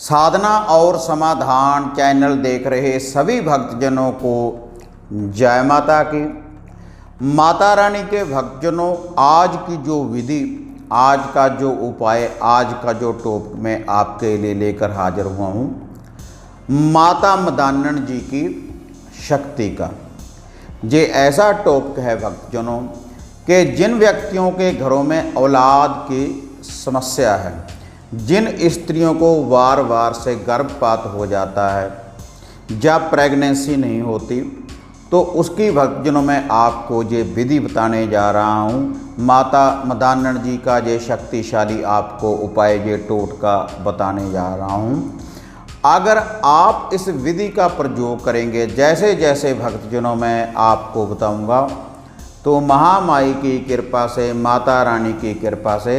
साधना और समाधान चैनल देख रहे सभी भक्तजनों को जय माता की। माता रानी के भक्तजनों, आज की जो विधि, आज का जो उपाय, आज का जो टॉपिक मैं आपके लिए लेकर हाजिर हुआ हूँ, माता मदान्नन जी की शक्ति का। ये ऐसा टॉपिक है भक्तजनों कि जिन व्यक्तियों के घरों में औलाद की समस्या है, जिन स्त्रियों को बार बार से गर्भपात हो जाता है, जब प्रेगनेंसी नहीं होती, तो उसकी भक्तजनों में आपको ये विधि बताने जा रहा हूँ। माता मदान्नन जी का ये शक्तिशाली आपको उपाय, ये टोटका बताने जा रहा हूँ। अगर आप इस विधि का प्रयोग करेंगे, जैसे जैसे भक्तजनों में आपको बताऊँगा, तो महामाई की कृपा से, माता रानी की कृपा से,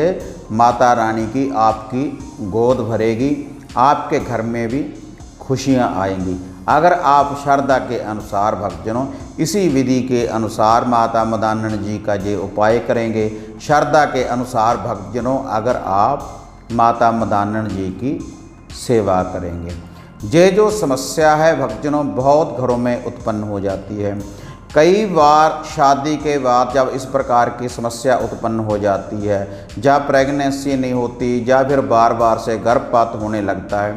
माता रानी की आपकी गोद भरेगी, आपके घर में भी खुशियां आएंगी। अगर आप श्रद्धा के अनुसार भक्तजनों इसी विधि के अनुसार माता मदान्नन जी का ये उपाय करेंगे, श्रद्धा के अनुसार भक्तजनों अगर आप माता मदान्नन जी की सेवा करेंगे, ये जो समस्या है भक्तजनों बहुत घरों में उत्पन्न हो जाती है। कई बार शादी के बाद जब इस प्रकार की समस्या उत्पन्न हो जाती है, जब प्रेगनेंसी नहीं होती, या फिर बार बार से गर्भपात होने लगता है,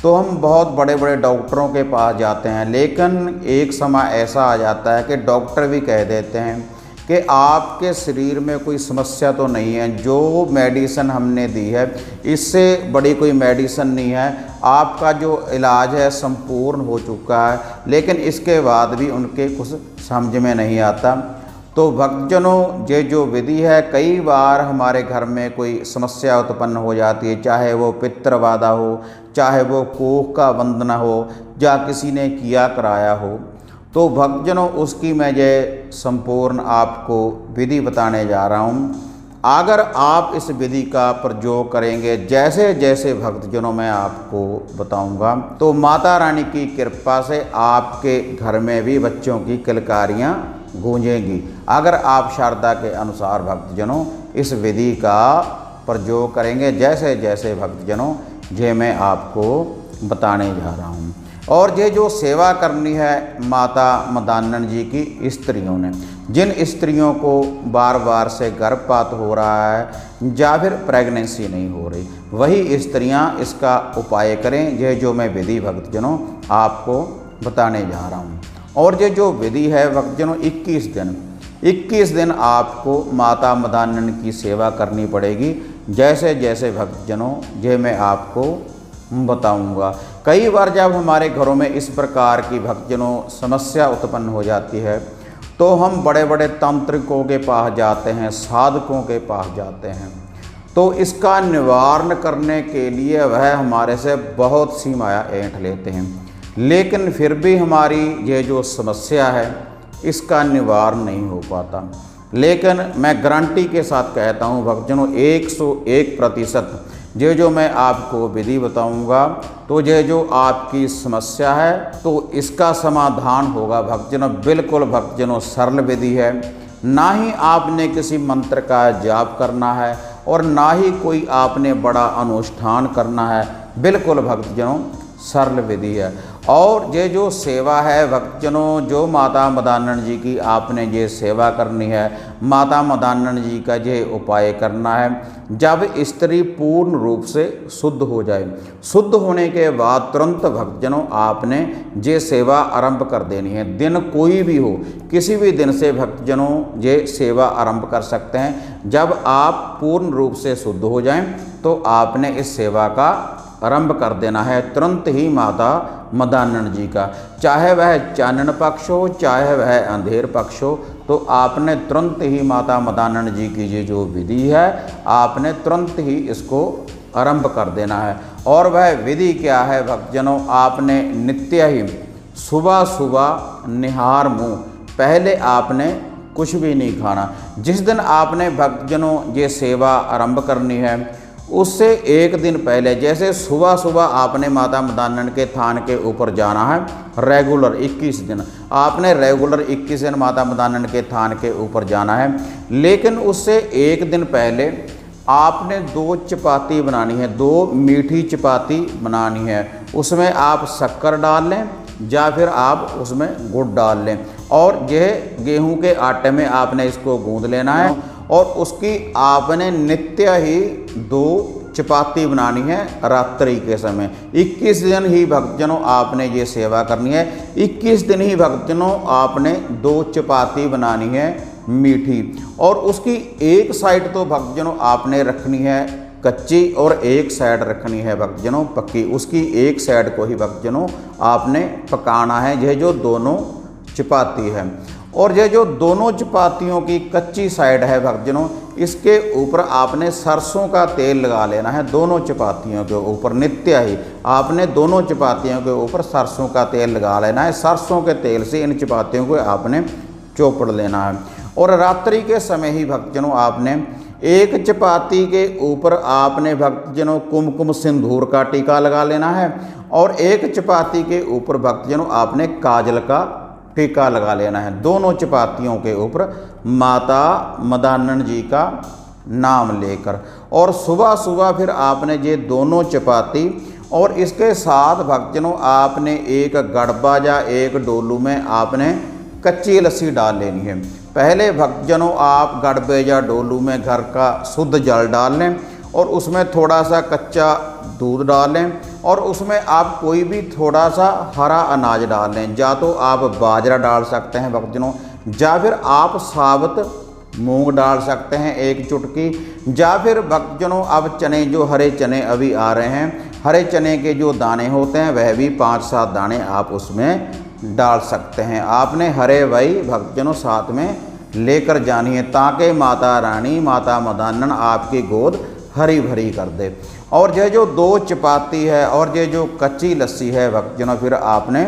तो हम बहुत बड़े बड़े डॉक्टरों के पास जाते हैं। लेकिन एक समय ऐसा आ जाता है कि डॉक्टर भी कह देते हैं कि आपके शरीर में कोई समस्या तो नहीं है, जो मेडिसिन हमने दी है इससे बड़ी कोई मेडिसिन नहीं है, आपका जो इलाज है संपूर्ण हो चुका है। लेकिन इसके बाद भी उनके कुछ समझ में नहीं आता। तो भक्तजनों ये जो विधि है, कई बार हमारे घर में कोई समस्या उत्पन्न हो जाती है, चाहे वो पितृबाधा हो, चाहे वो कोख का बंधना हो, या किसी ने किया कराया हो, तो भक्तजनों उसकी मैं ये संपूर्ण आपको विधि बताने जा रहा हूँ। अगर आप इस विधि का प्रयोग करेंगे, जैसे जैसे भक्तजनों मैं आपको बताऊंगा, तो माता रानी की कृपा से आपके घर में भी बच्चों की किलकारियाँ गूंजेंगी। अगर आप श्रद्धा के अनुसार भक्तजनों इस विधि का प्रयोग करेंगे, जैसे जैसे भक्तजनों ये मैं आपको बताने जा रहा हूँ। और ये जो सेवा करनी है माता मदान्नन जी की स्त्रियों ने, जिन स्त्रियों को बार बार से गर्भपात हो रहा है या फिर प्रेगनेंसी नहीं हो रही, वही स्त्रियां इसका उपाय करें। ये जो मैं विधि भक्तजनों आपको बताने जा रहा हूँ। और ये जो विधि है भक्तजनों 21 दिन आपको माता मदान्नन की सेवा करनी पड़ेगी, जैसे जैसे भक्तजनों ये मैं आपको बताऊंगा। कई बार जब हमारे घरों में इस प्रकार की भक्तजनों समस्या उत्पन्न हो जाती है, तो हम बड़े बड़े तांत्रिकों के पास जाते हैं, साधकों के पास जाते हैं, तो इसका निवारण करने के लिए वह हमारे से बहुत सी माया ऐंठ लेते हैं। लेकिन फिर भी हमारी ये जो समस्या है इसका निवारण नहीं हो पाता। लेकिन मैं गारंटी के साथ कहता हूँ भक्तजनों 101% ये जो मैं आपको विधि बताऊंगा, तो ये जो आपकी समस्या है तो इसका समाधान होगा भक्तजनों। बिल्कुल भक्तजनों सरल विधि है, ना ही आपने किसी मंत्र का जाप करना है और ना ही कोई आपने बड़ा अनुष्ठान करना है। बिल्कुल भक्तजनों सरल विधि है। और ये जो सेवा है भक्तजनों, जो माता मदान्नन जी की आपने ये सेवा करनी है, माता मदान्नन जी का ये उपाय करना है। जब स्त्री पूर्ण रूप से शुद्ध हो जाए, शुद्ध होने के बाद तुरंत भक्तजनों आपने ये सेवा आरंभ कर देनी है। दिन कोई भी हो, किसी भी दिन से भक्तजनों ये सेवा आरंभ कर सकते हैं। जब आप पूर्ण रूप से शुद्ध हो जाएं, तो आपने इस सेवा का आरंभ कर देना है तुरंत ही माता मदान्नन जी का। चाहे वह चानन पक्ष हो, चाहे वह अंधेर पक्ष हो, तो आपने तुरंत ही माता मदान्नन जी की ये जो विधि है, आपने तुरंत ही इसको आरंभ कर देना है। और वह विधि क्या है भक्तजनों, आपने नित्य ही सुबह सुबह निहार मुँह, पहले आपने कुछ भी नहीं खाना। जिस दिन आपने भक्तजनों ये सेवा आरंभ करनी है, उससे एक दिन पहले, जैसे सुबह सुबह आपने माता मदान्नन के थान के ऊपर जाना है, रेगुलर 21 दिन आपने रेगुलर 21 दिन माता मदान्नन के थान के ऊपर जाना है। लेकिन उससे एक दिन पहले आपने 2 चपाती बनानी है, 2 मीठी चपाती बनानी है। उसमें आप शक्कर डाल लें या फिर आप उसमें गुड़ डाल लें और यह गेहूं के आटे में आपने इसको गूंद लेना है और उसकी आपने नित्य ही 2 चपाती बनानी है रात्रि के समय। 21 दिन ही भक्तजनों आपने ये सेवा करनी है। 21 दिन ही भक्तजनों आपने 2 चपाती बनानी है मीठी और उसकी एक साइड तो भक्तजनों आपने रखनी है कच्ची और एक साइड रखनी है भक्तजनों पक्की। उसकी एक साइड को ही भक्तजनों आपने पकाना है, यह जो दोनों चपाती है। और ये जो दोनों चपातियों की कच्ची साइड है भक्तजनों, इसके ऊपर आपने सरसों का तेल लगा लेना है। दोनों चपातियों के ऊपर नित्य ही आपने दोनों चपातियों के ऊपर सरसों का तेल लगा लेना है। सरसों के तेल से इन चपातियों को आपने चोपड़ लेना है और रात्रि के समय ही भक्तजनों आपने एक चपाती के ऊपर आपने भक्तजनों कुमकुम सिंदूर का टीका लगा लेना है और एक चपाती के ऊपर भक्तजनों आपने काजल का टीका लगा लेना है। दोनों चपातियों के ऊपर माता मदानन जी का नाम लेकर और सुबह सुबह फिर आपने ये दोनों चपाती और इसके साथ भक्तजनों आपने एक गड़बा या एक डोलू में आपने कच्ची लस्सी डाल लेनी है। पहले भक्तजनों आप गड़बे या डोलू में घर का शुद्ध जल डाल लें और उसमें थोड़ा सा कच्चा दूध डाल लें और उसमें आप कोई भी थोड़ा सा हरा अनाज डाल लें। या तो आप बाजरा डाल सकते हैं भक्तजनों या फिर आप साबुत मूंग डाल सकते हैं 1 चुटकी या फिर भक्तजनों अब चने जो हरे चने अभी आ रहे हैं, हरे चने के जो दाने होते हैं वह भी 5-7 दाने आप उसमें डाल सकते हैं। आपने हरे वही भक्तजनों साथ में लेकर जानी है ताकि माता रानी माता मदानन आपकी गोद हरी भरी कर दे। और यह जो 2 चपाती है और ये जो कच्ची लस्सी है भक्तजनों फिर आपने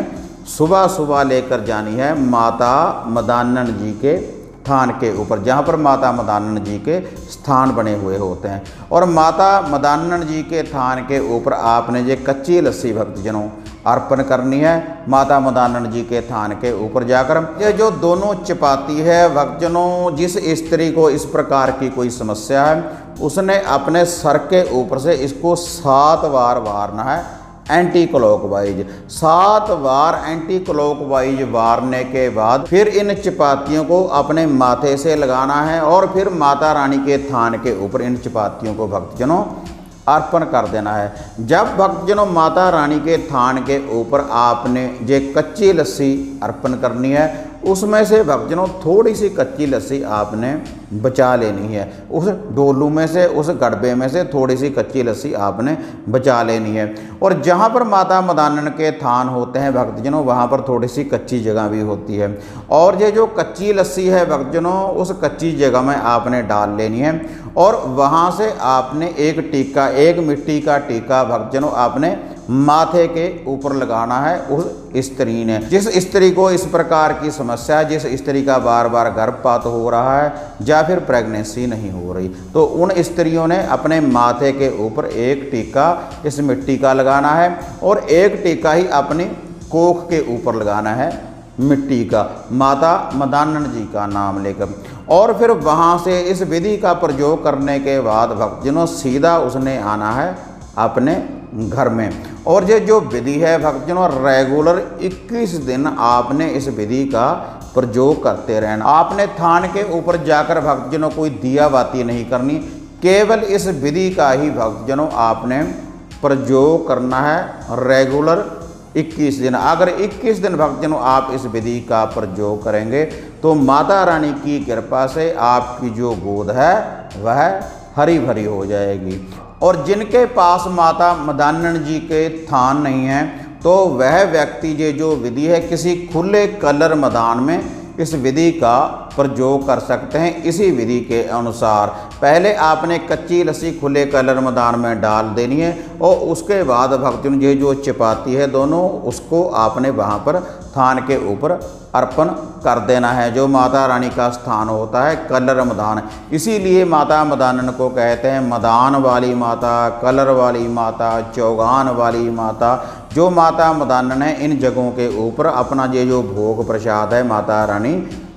सुबह सुबह लेकर जानी है माता मदानन जी के स्थान के ऊपर, जहाँ पर माता मदानन जी के स्थान बने हुए होते हैं। और माता मदानन जी के स्थान के ऊपर आपने ये कच्ची लस्सी भक्तजनों अर्पण करनी है माता मदानन जी के थान के ऊपर जाकर। ये जो दोनों चपाती है भक्तजनों, जिस स्त्री को इस प्रकार की कोई समस्या है उसने अपने सर के ऊपर से इसको 7 बार वारना है एंटी क्लॉकवाइज। 7 बार एंटी क्लॉकवाइज वारने के बाद फिर इन चपातियों को अपने माथे से लगाना है और फिर माता रानी के थान के ऊपर इन चपातियों को भक्तजनों अर्पण कर देना है। जब भक्तजनों माता रानी के थान के ऊपर आपने ये कच्ची लस्सी अर्पण करनी है, उसमें से भक्तजनों थोड़ी सी कच्ची लस्सी आपने बचा लेनी है। उस डोलू में से, उस गड़बे में से थोड़ी सी कच्ची लस्सी आपने बचा लेनी है। और जहाँ पर माता मदानन के थान होते हैं भक्तजनों वहाँ पर थोड़ी सी कच्ची जगह भी होती है और ये जो कच्ची लस्सी है भक्तजनों उस कच्ची जगह में आपने डाल लेनी है और वहाँ से आपने एक टीका, एक मिट्टी का टीका भक्तजनों आपने माथे के ऊपर लगाना है उस स्त्री ने। जिस स्त्री को इस प्रकार की समस्या है, जिस स्त्री का बार बार गर्भपात हो रहा है या फिर प्रेगनेंसी नहीं हो रही, तो उन स्त्रियों ने अपने माथे के ऊपर एक टीका इस मिट्टी का लगाना है और एक टीका ही अपनी कोख के ऊपर लगाना है मिट्टी का, माता मदानन जी का नाम लेकर। और फिर वहाँ से इस विधि का प्रयोग करने के बाद भक्तजनों सीधा उसने आना है अपने घर में। और ये जो विधि है भक्तजनों रेगुलर 21 दिन आपने इस विधि का प्रयोग करते रहना। आपने थान के ऊपर जाकर भक्तजनों कोई दिया बाती नहीं करनी, केवल इस विधि का ही भक्तजनों आपने प्रयोग करना है रेगुलर 21 दिन। अगर 21 दिन भक्तजनों आप इस विधि का प्रयोग करेंगे तो माता रानी की कृपा से आपकी जो गोद है वह हरी भरी हो जाएगी। और जिनके पास माता मदानन जी के थान नहीं है तो वह व्यक्ति ये जो विधि है किसी खुले कलर मैदान में इस विधि का प्रयोग कर सकते हैं। इसी विधि के अनुसार पहले आपने कच्ची लस्सी खुले कलर मैदान में डाल देनी है और उसके बाद भक्तजन ये जो चपाती है दोनों उसको आपने वहाँ पर थान के ऊपर अर्पण कर देना है, जो माता रानी का स्थान होता है कलर मैदान। इसीलिए माता मदानन को कहते हैं मदान वाली माता, कलर वाली माता, चौगान वाली माता। जो माता मदानन है इन जगहों के ऊपर अपना ये जो भोग प्रसाद है माता रानी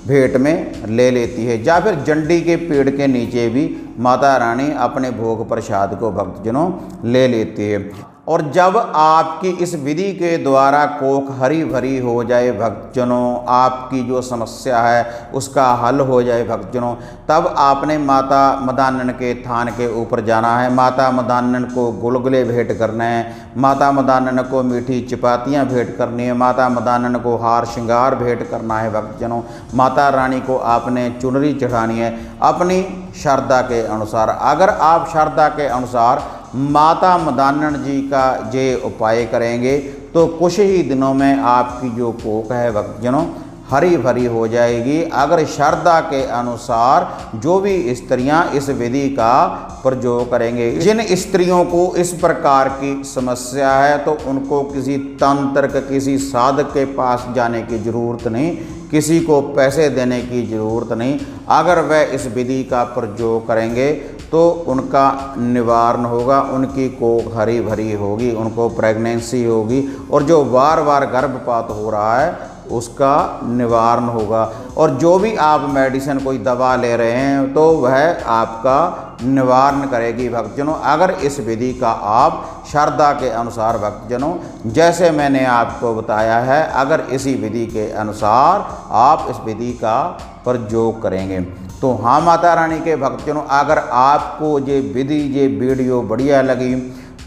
भेंट में ले लेती है, या फिर जंडी के पेड़ के नीचे भी माता रानी अपने भोग प्रसाद को भक्तजनों ले लेती है। और जब आपकी इस विधि के द्वारा कोख हरी भरी हो जाए भक्तजनों, आपकी जो समस्या है उसका हल हो जाए भक्तजनों, तब आपने माता मदानन के थान के ऊपर जाना है। माता मदानन को गुलगुले भेंट करने हैं, माता मदानन को मीठी चपातियाँ भेंट करनी है, माता मदानन को हार श्रृंगार भेंट करना है भक्तजनों। माता रानी को आपने चुनरी चढ़ानी है अपनी श्रद्धा के अनुसार। अगर आप श्रद्धा के अनुसार माता मदानन जी का ये उपाय करेंगे तो कुछ ही दिनों में आपकी जो कोख है भक्तजनों हरी भरी हो जाएगी। अगर श्रद्धा के अनुसार जो भी स्त्रियां इस विधि का प्रयोग करेंगे, जिन स्त्रियों को इस प्रकार की समस्या है तो उनको किसी तांत्रिक किसी साधक के पास जाने की ज़रूरत नहीं, किसी को पैसे देने की ज़रूरत नहीं। अगर वह इस विधि का प्रयोग करेंगे तो उनका निवारण होगा, उनकी कोख हरी भरी होगी, उनको प्रेगनेंसी होगी, और जो बार बार गर्भपात हो रहा है उसका निवारण होगा। और जो भी आप मेडिसिन कोई दवा ले रहे हैं तो वह आपका निवारण करेगी भक्तजनों, अगर इस विधि का आप श्रद्धा के अनुसार भक्तजनों जैसे मैंने आपको बताया है, अगर इसी विधि के अनुसार आप इस विधि का प्रयोग करेंगे। तो हाँ माता रानी के भक्तजनों, अगर आपको ये विधि ये वीडियो बढ़िया लगी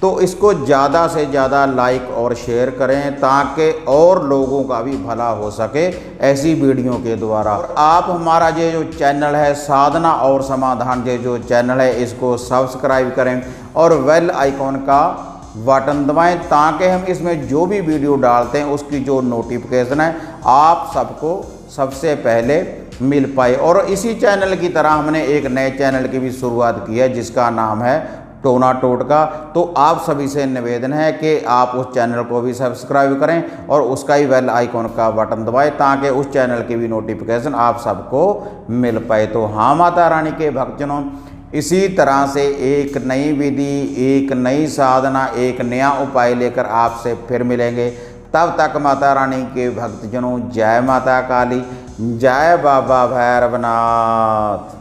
तो इसको ज़्यादा से ज़्यादा लाइक और शेयर करें ताकि और लोगों का भी भला हो सके ऐसी वीडियो के द्वारा। और आप हमारा ये जो चैनल है साधना और समाधान ये जो चैनल है इसको सब्सक्राइब करें और बेल आइकॉन का बटन दबाएं ताकि हम इसमें जो भी वीडियो डालते हैं उसकी जो नोटिफिकेशन है आप सबको सबसे पहले मिल पाए। और इसी चैनल की तरह हमने एक नए चैनल की भी शुरुआत की है जिसका नाम है टोना टोटका। तो आप सभी से निवेदन है कि आप उस चैनल को भी सब्सक्राइब करें और उसका ही बेल आइकॉन का बटन दबाएं ताकि उस चैनल की भी नोटिफिकेशन आप सबको मिल पाए। तो हाँ माता रानी के भक्तजनों, इसी तरह से एक नई विधि, एक नई साधना, एक नया उपाय लेकर आपसे फिर मिलेंगे। तब तक माता रानी के भक्तजनों जय माता काली, जय बाबा भैरवनाथ।